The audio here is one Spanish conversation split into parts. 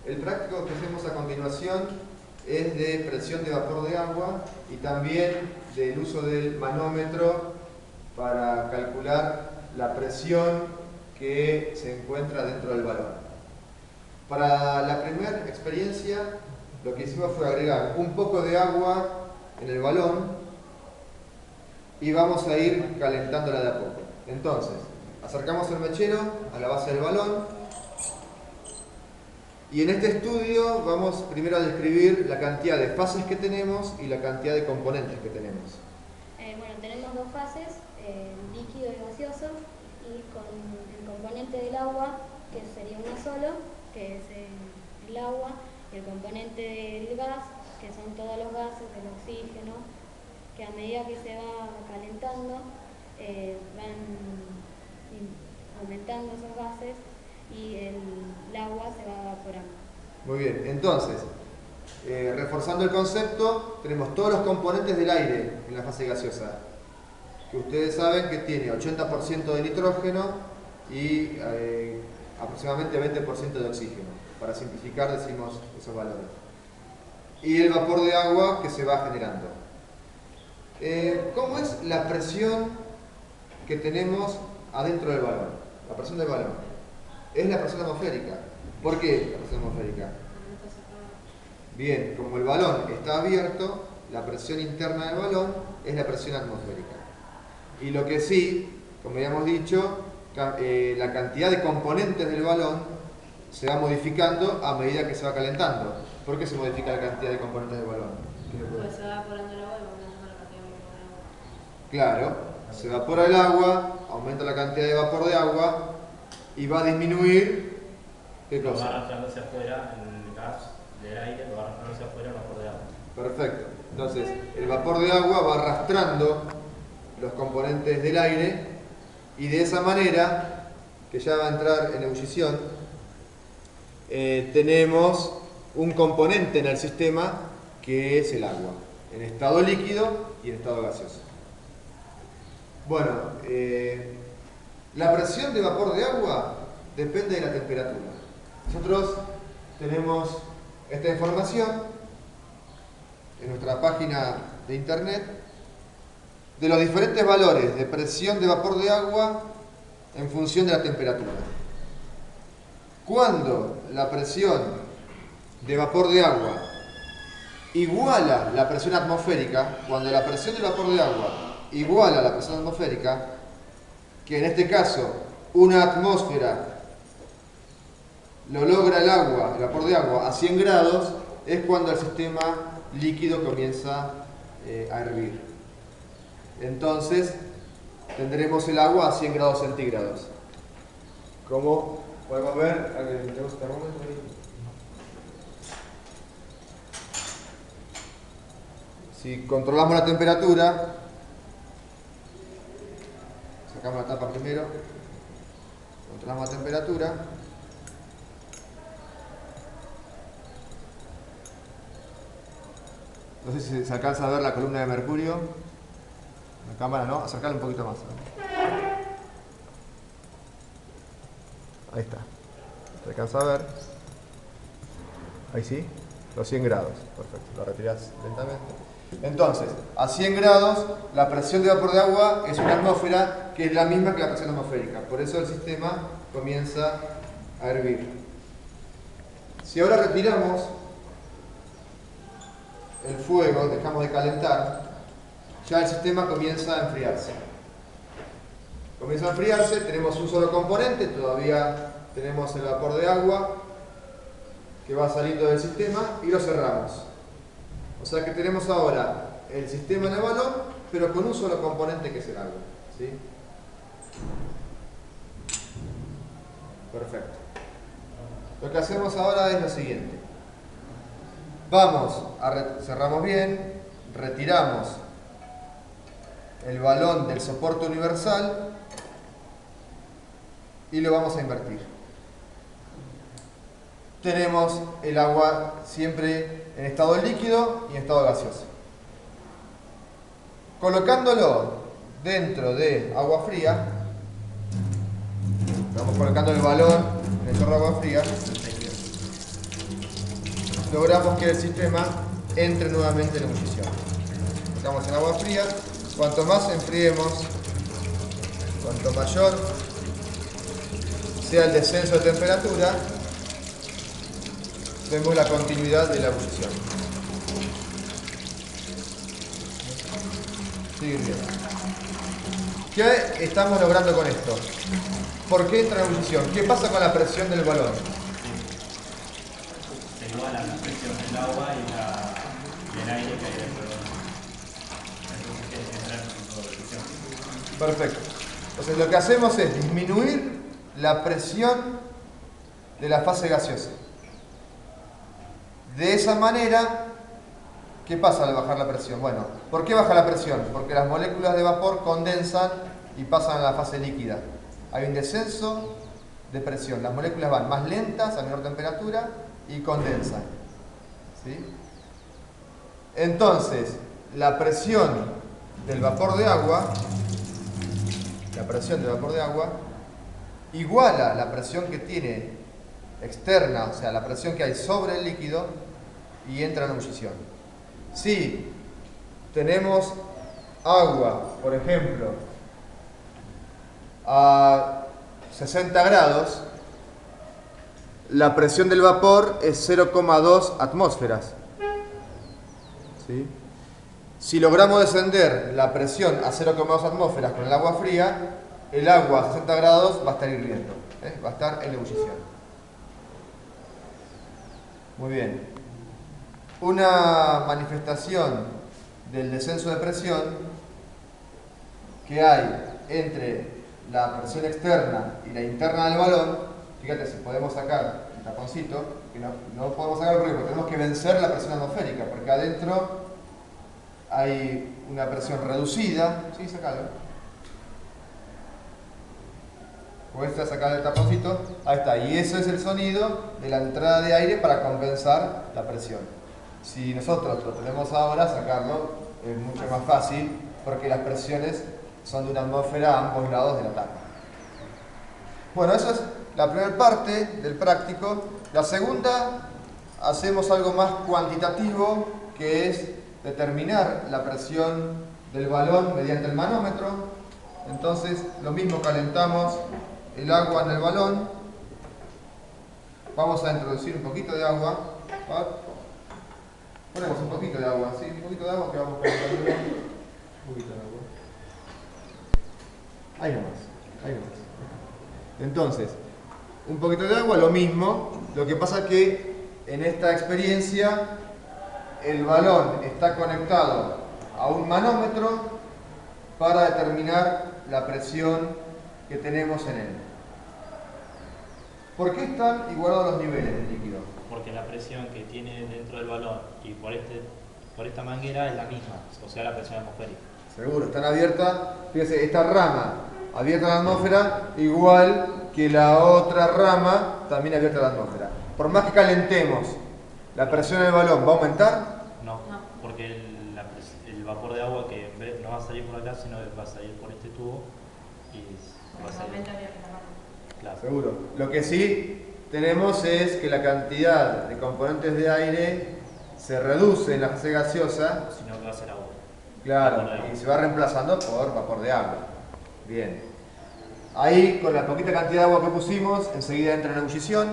El práctico que hacemos a continuación es de presión de vapor de agua y también del uso del manómetro para calcular la presión que se encuentra dentro del balón. Para la primera experiencia, lo que hicimos fue agregar un poco de agua en el balón y vamos a ir calentándola de a poco. Entonces, acercamos el mechero a la base del balón y en este estudio vamos primero a describir la cantidad de fases que tenemos y la cantidad de componentes que tenemos. Bueno, tenemos dos fases, líquido y gaseoso, y con el componente del agua, que sería uno solo, que es el agua, y el componente del gas, que son todos los gases, el oxígeno, que a medida que se va calentando van aumentando esos gases y el agua se va evaporando. Muy bien, entonces, reforzando el concepto, tenemos todos los componentes del aire en la fase gaseosa, que ustedes saben que tiene 80% de nitrógeno y aproximadamente 20% de oxígeno. Para simplificar decimos esos valores. Y el vapor de agua que se va generando. ¿Cómo es la presión que tenemos adentro del balón? La presión del balón. Es la presión atmosférica. ¿Por qué la presión atmosférica? Bien, como el balón está abierto, la presión interna del balón es la presión atmosférica. Y lo que sí, como habíamos dicho, la cantidad de componentes del balón se va modificando a medida que se va calentando. ¿Por qué se modifica la cantidad de componentes del balón? Pues se va evaporando el agua y va aumentando la cantidad de vapor de agua. Claro, se evapora el agua, aumenta la cantidad de vapor de agua y va a disminuir. ¿Qué cosa? Va arrastrando hacia afuera el gas del aire, va arrastrando hacia afuera el vapor de agua. Perfecto. Entonces, el vapor de agua va arrastrando los componentes del aire y de esa manera, que ya va a entrar en ebullición, tenemos un componente en el sistema que es el agua, en estado líquido y en estado gaseoso. Bueno, la presión de vapor de agua depende de la temperatura. Nosotros tenemos esta información en nuestra página de internet de los diferentes valores de presión de vapor de agua en función de la temperatura. Cuando la presión de vapor de agua iguala la presión atmosférica, cuando la presión del vapor de agua iguala la presión atmosférica, que en este caso una atmósfera lo logra el agua, el vapor de agua, a 100 grados, es cuando el sistema líquido comienza a hervir. Entonces tendremos el agua a 100 grados centígrados. Como podemos ver, ¿tenemos termómetro ahí? Si controlamos la temperatura, sacamos la tapa primero, controlamos la temperatura. No sé si se alcanza a ver la columna de mercurio. La cámara no, acercarla un poquito más. Ahí está. ¿Se alcanza a ver? Ahí sí. Los 100 grados. Perfecto. Lo retirás lentamente. Entonces, a 100 grados, la presión de vapor de agua es una atmósfera que es la misma que la presión atmosférica. Por eso el sistema comienza a hervir. Si ahora retiramos el fuego, dejamos de calentar, ya el sistema comienza a enfriarse. Comienza a enfriarse, tenemos un solo componente, todavía tenemos el vapor de agua que va saliendo del sistema y lo cerramos. O sea que tenemos ahora el sistema en el balón, pero con un solo componente que es el agua. ¿Sí? Perfecto. Lo que hacemos ahora es lo siguiente. Cerramos bien, retiramos el balón del soporte universal y lo vamos a invertir. Tenemos el agua siempre en estado líquido y en estado gaseoso. Colocándolo dentro de agua fría, vamos colocando el balón en el chorro de agua fría. logramos que el sistema entre nuevamente en ebullición. Estamos en agua fría. Cuanto más enfriemos, cuanto mayor sea el descenso de temperatura, vemos la continuidad de la ebullición. Sigue hirviendo. ¿Qué estamos logrando con esto? ¿Por qué entra en ebullición? ¿Qué pasa con la presión del balón? Se igualan la presión del agua y el aire que hay dentro. Entonces tiene que entrar en ebullición. Perfecto. Entonces lo que hacemos es disminuir la presión de la fase gaseosa. De esa manera, ¿qué pasa al bajar la presión? Bueno, ¿por qué baja la presión? Porque las moléculas de vapor condensan y pasan a la fase líquida. Hay un descenso de presión. Las moléculas van más lentas a menor temperatura y condensan. ¿Sí? Entonces, la presión del vapor de agua, iguala la presión que tiene externa, o sea, la presión que hay sobre el líquido, y entra en ebullición. Si tenemos agua, por ejemplo, a 60 grados, la presión del vapor es 0,2 atmósferas. ¿Sí? Si logramos descender la presión a 0,2 atmósferas con el agua fría, el agua a 60 grados va a estar hirviendo, va a estar en ebullición. Muy bien. Una manifestación del descenso de presión que hay entre la presión externa y la interna del balón, fíjate, si podemos sacar el taponcito, que no podemos sacar el ruido, porque tenemos que vencer la presión atmosférica, porque adentro hay una presión reducida. Sí, sacalo. Puedes sacar el taponcito, ahí está, y eso es el sonido de la entrada de aire para compensar la presión. Si nosotros lo tenemos ahora, sacarlo es mucho más fácil porque las presiones son de una atmósfera a ambos lados de la tapa. Bueno, esa es la primera parte del práctico. La segunda, hacemos algo más cuantitativo, que es determinar la presión del balón mediante el manómetro. Entonces, lo mismo, calentamos el agua en el balón. Vamos a introducir un poquito de agua. Ponemos un poquito de agua, ¿sí? Un poquito de agua que vamos calentando. Un poquito de agua. Ahí nomás. Entonces, un poquito de agua, lo mismo. Lo que pasa es que en esta experiencia el balón está conectado a un manómetro para determinar la presión que tenemos en él. ¿Por qué están igualados los niveles del líquido? Porque la presión que tiene dentro del balón y por esta manguera es la misma, o sea, la presión atmosférica. Seguro, están abiertas. Fíjense, esta rama abierta a la atmósfera, igual que la otra rama también abierta a la atmósfera. Por más que calentemos, ¿la presión del balón va a aumentar? No, porque el vapor de agua que en vez no va a salir por acá, sino que va a salir por este tubo y va a salir. Claro. Seguro. Lo que sí tenemos es que la cantidad de componentes de aire se reduce en la fase gaseosa. Sino que va a ser agua. Claro, y se va reemplazando por vapor de agua. Bien. Ahí, con la poquita cantidad de agua que pusimos, enseguida entra en ebullición.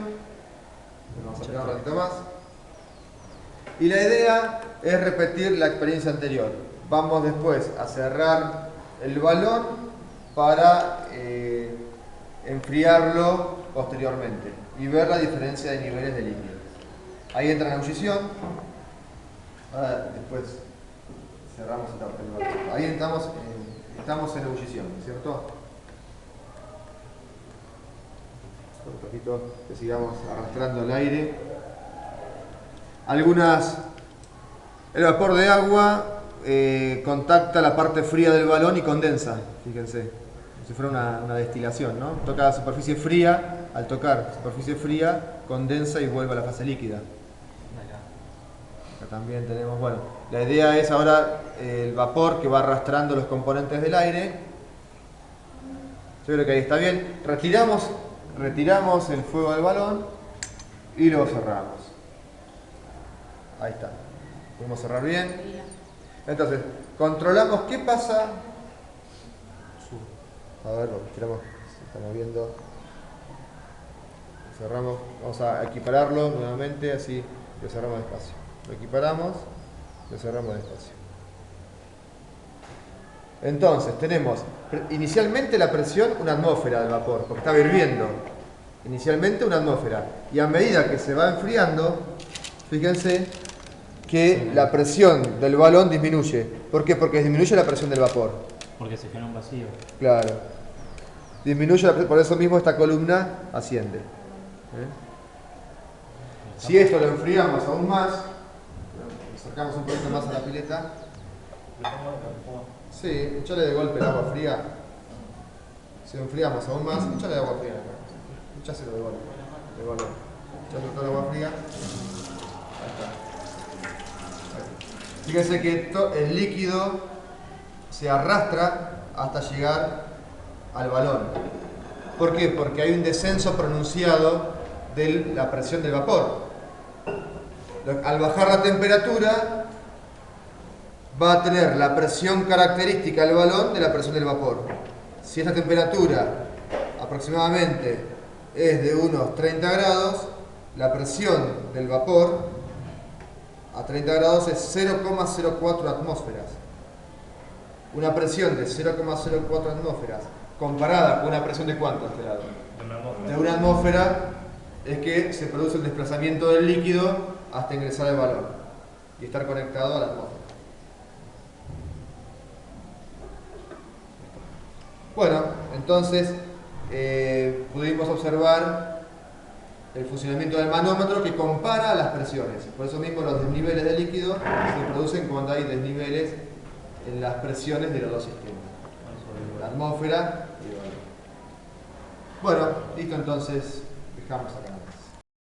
Vamos a esperar un ratito más. Y la idea es repetir la experiencia anterior. Vamos después a cerrar el balón para enfriarlo posteriormente y ver la diferencia de niveles de líquido. Ahí entra en ebullición. Ahora después cerramos el balón. Ahí estamos en ebullición, ¿cierto? Un poquito que sigamos arrastrando el aire. El vapor de agua contacta la parte fría del balón y condensa, fíjense, como si fuera una destilación, ¿no? Toca la superficie fría, al tocar superficie fría, condensa y vuelve a la fase líquida. Acá también tenemos, bueno, la idea es ahora el vapor que va arrastrando los componentes del aire. Yo creo que ahí está bien. Retiramos el fuego del balón y lo cerramos. Ahí está. Podemos cerrar bien. Entonces, controlamos qué pasa. A ver, lo giramos, se está moviendo. Cerramos, vamos a equipararlo nuevamente, así lo cerramos despacio. Lo equiparamos, lo cerramos despacio. Entonces, tenemos inicialmente la presión, una atmósfera del vapor, porque estaba hirviendo. Inicialmente una atmósfera. Y a medida que se va enfriando, fíjense que la presión del balón disminuye. ¿Por qué? Porque disminuye la presión del vapor. Porque se genera un vacío. Claro. Disminuye la presión, por eso mismo esta columna asciende. Si esto lo enfriamos aún más, lo acercamos un poquito más a la pileta. Sí, echale de golpe el agua fría. Si lo enfriamos aún más, echale de agua fría. Echáselo de golpe. De golpe. Echale todo el agua fría. Ahí está. Fíjense que el líquido se arrastra hasta llegar al balón. ¿Por qué? Porque hay un descenso pronunciado de la presión del vapor. Al bajar la temperatura, va a tener la presión característica del balón de la presión del vapor. Si esta temperatura aproximadamente es de unos 30 grados, la presión del vapor a 30 grados es 0,04 atmósferas. Una presión de 0,04 atmósferas comparada con una presión de ¿cuánto a este lado? De una atmósfera es que se produce el desplazamiento del líquido hasta ingresar al balón y estar conectado a la atmósfera. Bueno, entonces pudimos observar el funcionamiento del manómetro que compara las presiones. Por eso mismo los desniveles de líquido se producen cuando hay desniveles en las presiones de los dos sistemas. La atmósfera y el balón. Bueno, listo, entonces dejamos acá.